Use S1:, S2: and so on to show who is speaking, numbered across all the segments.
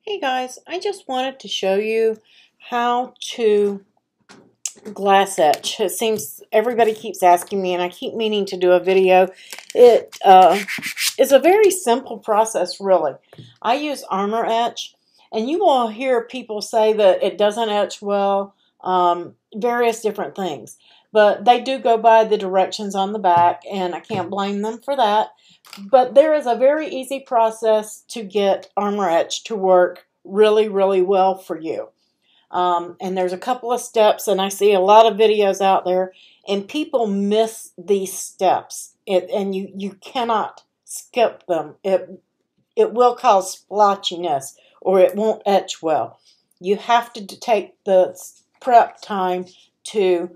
S1: Hey guys, I just wanted to show you how to glass etch. It seems everybody keeps asking me and I keep meaning to do a video. It is a very simple process really. I use Armour etch and you will hear people say that it doesn't etch well, various different things. But they do go by the directions on the back and I can't blame them for that. But there is a very easy process to get Armour etch to work really, really well for you. And there's a couple of steps, and I see a lot of videos out there, and people miss these steps. And you cannot skip them. It will cause splotchiness, or it won't etch well. You have to take the prep time to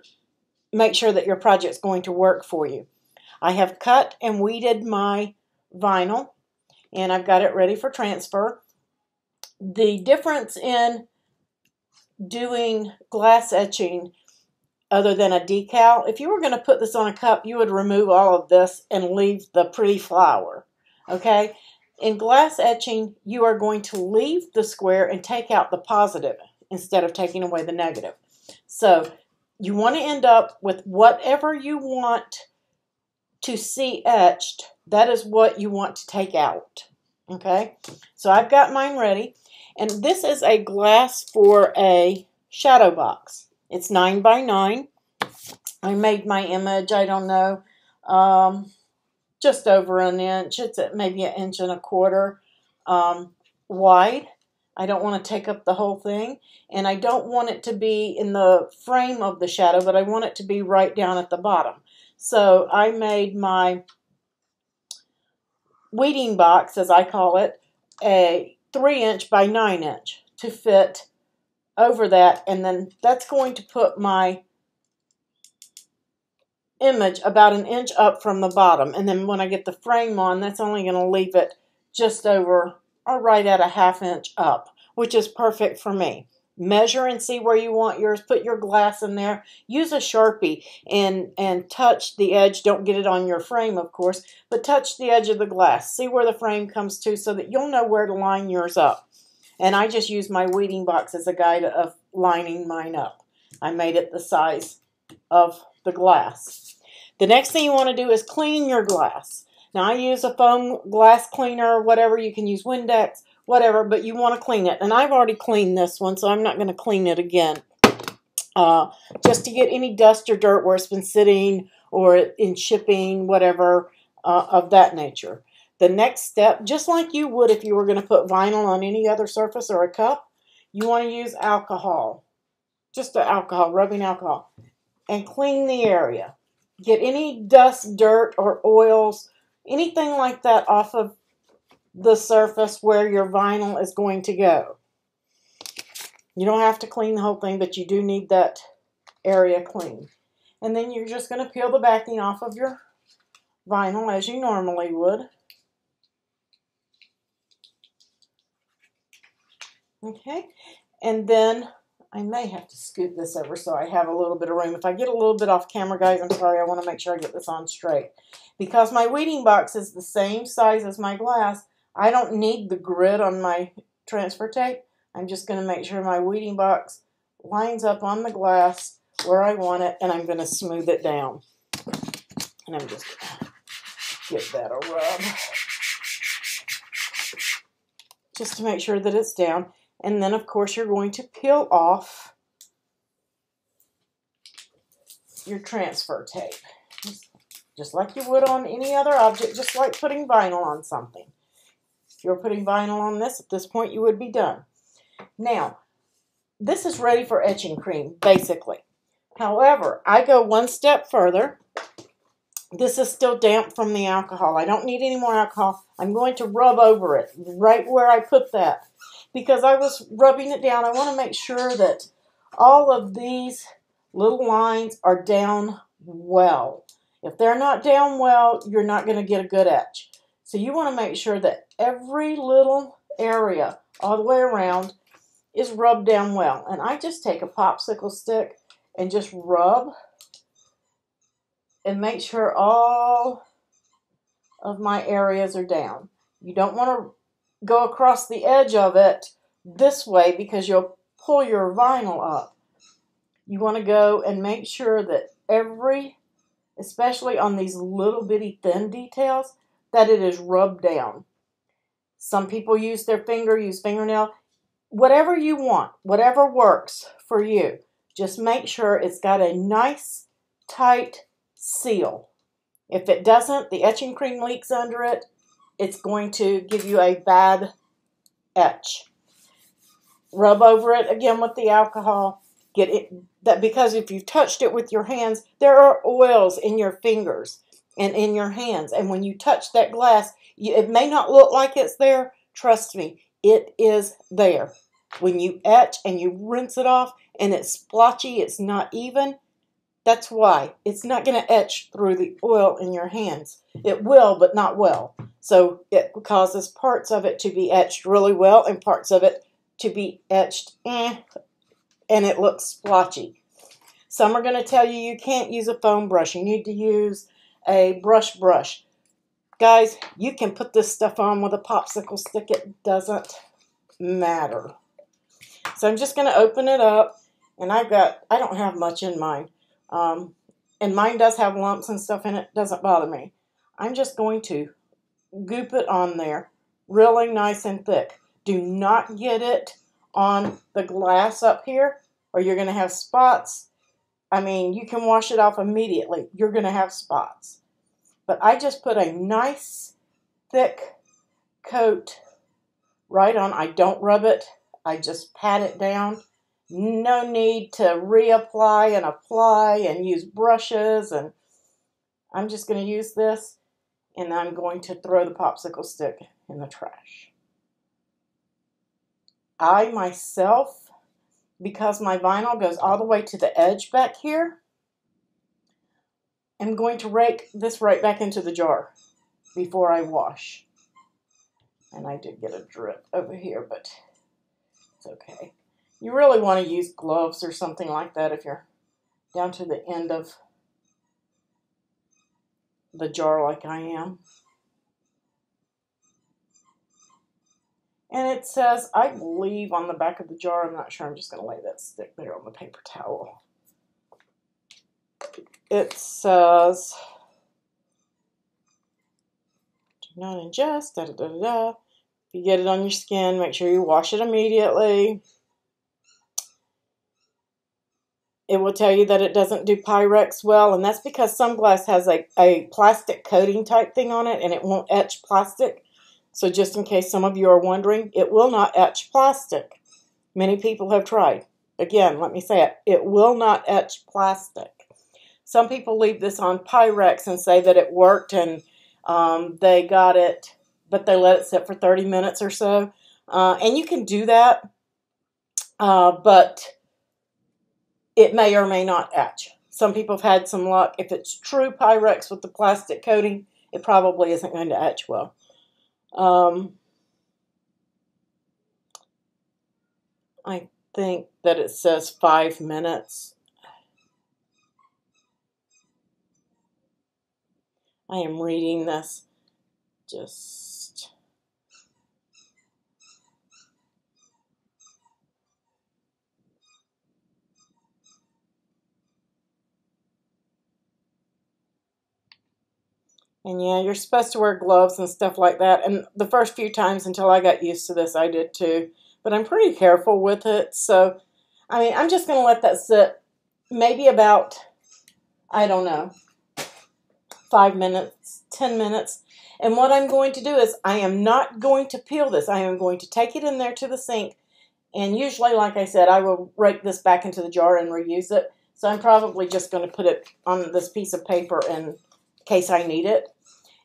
S1: make sure that your project's going to work for you. I have cut and weeded my vinyl, and I've got it ready for transfer. The difference in doing glass etching other than a decal, if you were going to put this on a cup, you would remove all of this and leave the pretty flower, okay? In glass etching, you are going to leave the square and take out the positive instead of taking away the negative. So you want to end up with whatever you want to see etched. That is what you want to take out, okay? So I've got mine ready. And this is a glass for a shadow box. It's 9 by 9. I made my image, I don't know, just over an inch. It's at maybe 1.25 inches wide. I don't want to take up the whole thing. And I don't want it to be in the frame of the shadow, but I want it to be right down at the bottom. So I made my weeding box, as I call it, a 3-inch by 9-inch to fit over that, and then that's going to put my image about 1 inch up from the bottom, and then when I get the frame on, that's only going to leave it just over or right at 1/2 inch up, which is perfect for me. Measure and see where you want yours. Put your glass in there. Use a Sharpie and touch the edge. Don't get it on your frame, of course, but touch the edge of the glass. See where the frame comes to so that you'll know where to line yours up. And I just use my weeding box as a guide of lining mine up. I made it the size of the glass. The next thing you want to do is clean your glass. Now I use a foam glass cleaner, whatever. You can use Windex, whatever, but you want to clean it. And I've already cleaned this one, so I'm not going to clean it again. Just to get any dust or dirt where it's been sitting or in shipping, whatever of that nature. The next step, just like you would if you were going to put vinyl on any other surface or a cup, you want to use alcohol. Just the alcohol, rubbing alcohol. And clean the area. Get any dust, dirt, or oils, anything like that off of the surface where your vinyl is going to go. You don't have to clean the whole thing, but you do need that area clean. And then you're just going to peel the backing off of your vinyl as you normally would. Okay, and then I may have to scoot this over so I have a little bit of room. If I get a little bit off camera, guys, I'm sorry. I want to make sure I get this on straight. Because my weeding box is the same size as my glass, I don't need the grid on my transfer tape. I'm just going to make sure my weeding box lines up on the glass where I want it, and I'm going to smooth it down. And I'm just going to give that a rub. Just to make sure that it's down. And then, of course, you're going to peel off your transfer tape. Just like you would on any other object, just like putting vinyl on something. If you're putting vinyl on this, at this point, you would be done. Now, this is ready for etching cream, basically. However, I go one step further. This is still damp from the alcohol. I don't need any more alcohol. I'm going to rub over it right where I put that. Because I was rubbing it down, I want to make sure that all of these little lines are down well. If they're not down well, you're not going to get a good etch. So you want to make sure that every little area all the way around is rubbed down well. And I just take a popsicle stick and just rub and make sure all of my areas are down. You don't want to go across the edge of it this way because you'll pull your vinyl up. You want to go and make sure that especially on these little bitty thin details, that it is rubbed down. Some people use their finger, use fingernail. Whatever you want, whatever works for you, just make sure it's got a nice, tight seal. If it doesn't, the etching cream leaks under it, it's going to give you a bad etch. Rub over it again with the alcohol. Get it that because if you've touched it with your hands, there are oils in your fingers and in your hands. And when you touch that glass, it may not look like it's there. Trust me, it is there. When you etch and you rinse it off and it's splotchy, it's not even, that's why. It's not going to etch through the oil in your hands. It will, but not well. So it causes parts of it to be etched really well and parts of it to be etched and it looks splotchy. Some are going to tell you you can't use a foam brush. You need to use a brush. Guys, you can put this stuff on with a popsicle stick. It doesn't matter. So I'm just going to open it up. And I don't have much in mine. And mine does have lumps and stuff in it. Doesn't bother me. I'm just going to goop it on there really nice and thick. Do not get it on the glass up here or you're going to have spots. I mean, you can wash it off immediately. You're going to have spots. But I just put a nice thick coat right on. I don't rub it. I just pat it down. No need to reapply and apply and use brushes. And I'm just going to use this and I'm going to throw the popsicle stick in the trash. I myself, because my vinyl goes all the way to the edge back here, am going to rake this right back into the jar before I wash. And I did get a drip over here, but it's okay. You really want to use gloves or something like that if you're down to the end of the jar like I am. And it says, I believe on the back of the jar, I'm not sure, I'm just going to lay that stick there on the paper towel. It says, do not ingest, da da da da da. If you get it on your skin, make sure you wash it immediately. It will tell you that it doesn't do Pyrex well, and that's because some glass has a plastic coating type thing on it, and it won't etch plastic. So just in case some of you are wondering, it will not etch plastic. Many people have tried. Again, let me say it. It will not etch plastic. Some people leave this on Pyrex and say that it worked and they got it, but they let it sit for 30 minutes or so. And you can do that, but it may or may not etch. Some people have had some luck. If it's true Pyrex with the plastic coating, it probably isn't going to etch well. I think that it says 5 minutes. I am reading this just... And yeah, you're supposed to wear gloves and stuff like that. And the first few times until I got used to this, I did too. But I'm pretty careful with it. So, I mean, I'm just going to let that sit maybe about, I don't know, 5 minutes, 10 minutes. And what I'm going to do is I am not going to peel this. I am going to take it in there to the sink. And usually, like I said, I will rake this back into the jar and reuse it. So I'm probably just going to put it on this piece of paper in case I need it.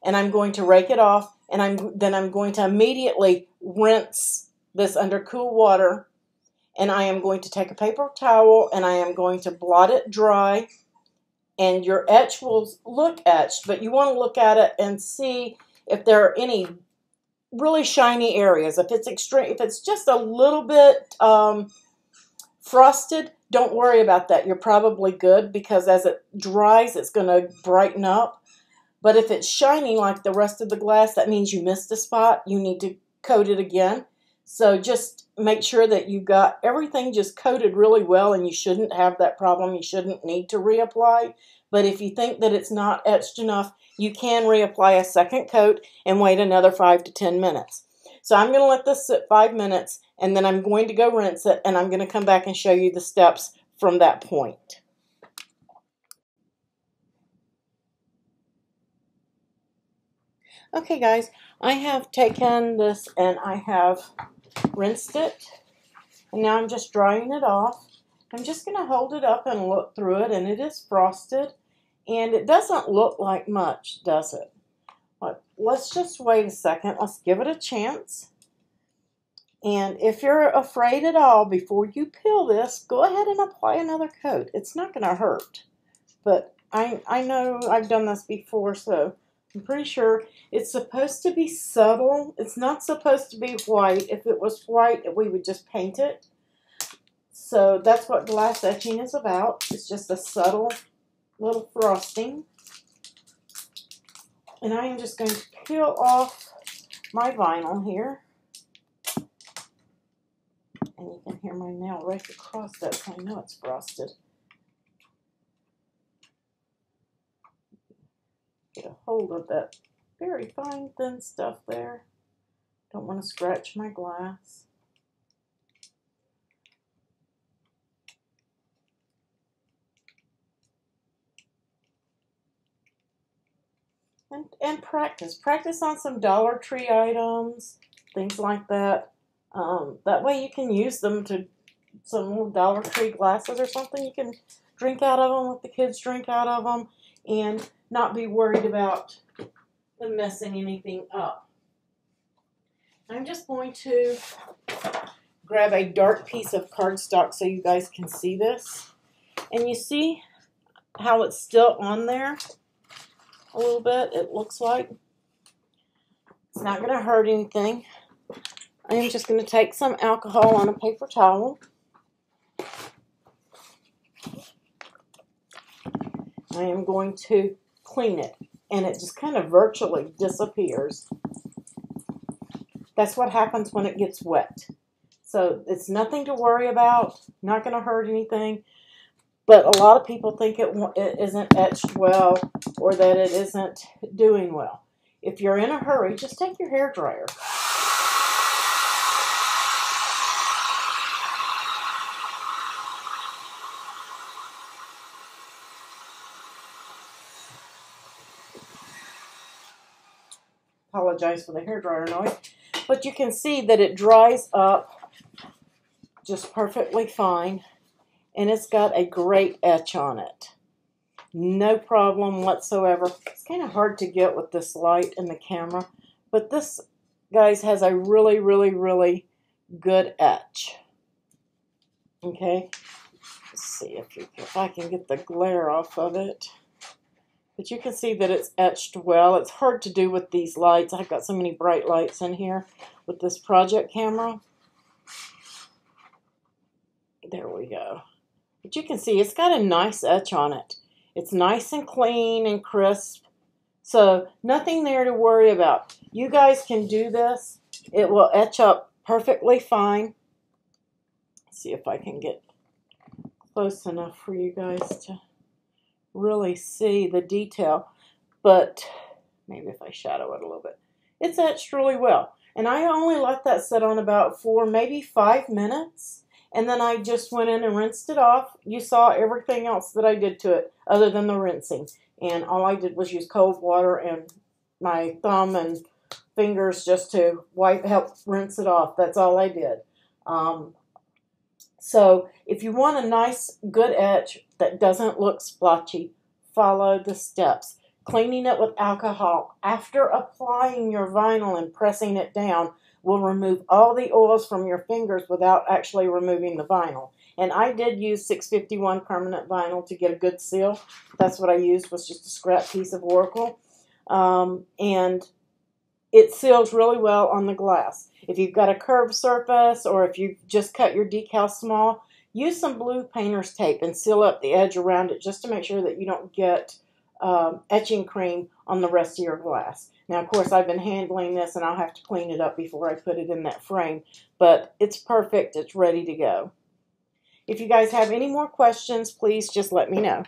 S1: And I'm going to rake it off, and then I'm going to immediately rinse this under cool water, and I am going to take a paper towel, and I am going to blot it dry, and your etch will look etched, but you want to look at it and see if there are any really shiny areas. If it's extreme, if it's just a little bit frosted, don't worry about that. You're probably good, because as it dries, it's going to brighten up. But if it's shining like the rest of the glass, that means you missed a spot. You need to coat it again. So just make sure that you got everything just coated really well, and you shouldn't have that problem. You shouldn't need to reapply. But if you think that it's not etched enough, you can reapply a second coat and wait another 5 to 10 minutes. So I'm going to let this sit 5 minutes, and then I'm going to go rinse it, and I'm going to come back and show you the steps from that point. Okay guys, I have taken this and I have rinsed it, and now I'm just drying it off. I'm just going to hold it up and look through it, and it is frosted, and it doesn't look like much, does it? But let's just wait a second. Let's give it a chance. And if you're afraid at all, before you peel this, go ahead and apply another coat. It's not going to hurt, but I know I've done this before, so I'm pretty sure it's supposed to be subtle. It's not supposed to be white. If it was white, we would just paint it. So that's what glass etching is about. It's just a subtle little frosting. And I am just going to peel off my vinyl here. And you can hear my nail right across that, so I know it's frosted. Get a hold of that very fine, thin stuff there. Don't want to scratch my glass. And practice. Practice on some Dollar Tree items, things like that. That way you can use them to some little Dollar Tree glasses or something. You can drink out of them, let the kids drink out of them, and not be worried about them messing anything up. I'm just going to grab a dark piece of cardstock so you guys can see this. And you see how it's still on there a little bit, it looks like. It's not going to hurt anything. I am just going to take some alcohol on a paper towel. I am going to clean it, and it just kind of virtually disappears. That's what happens when it gets wet. So it's nothing to worry about, not going to hurt anything. But a lot of people think it isn't etched well, or that it isn't doing well. If you're in a hurry, just take your hairdryer. Apologize for the hairdryer noise. But you can see that it dries up just perfectly fine. And it's got a great etch on it. No problem whatsoever. It's kind of hard to get with this light and the camera. But this, guys, has a really, really, really good etch. Okay. Let's see if I can get the glare off of it. But you can see that it's etched well. It's hard to do with these lights. I've got so many bright lights in here with this project camera. There we go. But you can see it's got a nice etch on it. It's nice and clean and crisp. So nothing there to worry about. You guys can do this. It will etch up perfectly fine. Let's see if I can get close enough for you guys to really see the detail. But maybe if I shadow it a little bit. It's etched really well. And I only let that sit on about 4, maybe 5 minutes. And then I just went in and rinsed it off. You saw everything else that I did to it other than the rinsing. And all I did was use cold water and my thumb and fingers just to help rinse it off. That's all I did. So if you want a nice, good etch that doesn't look splotchy, follow the steps. Cleaning it with alcohol after applying your vinyl and pressing it down will remove all the oils from your fingers without actually removing the vinyl. And I did use 651 permanent vinyl to get a good seal. That's what I used, was just a scrap piece of Oracle. And it seals really well on the glass. If you've got a curved surface, or if you just cut your decal small, use some blue painter's tape and seal up the edge around it just to make sure that you don't get etching cream on the rest of your glass. Now, of course, I've been handling this, and I'll have to clean it up before I put it in that frame. But it's perfect. It's ready to go. If you guys have any more questions, please just let me know.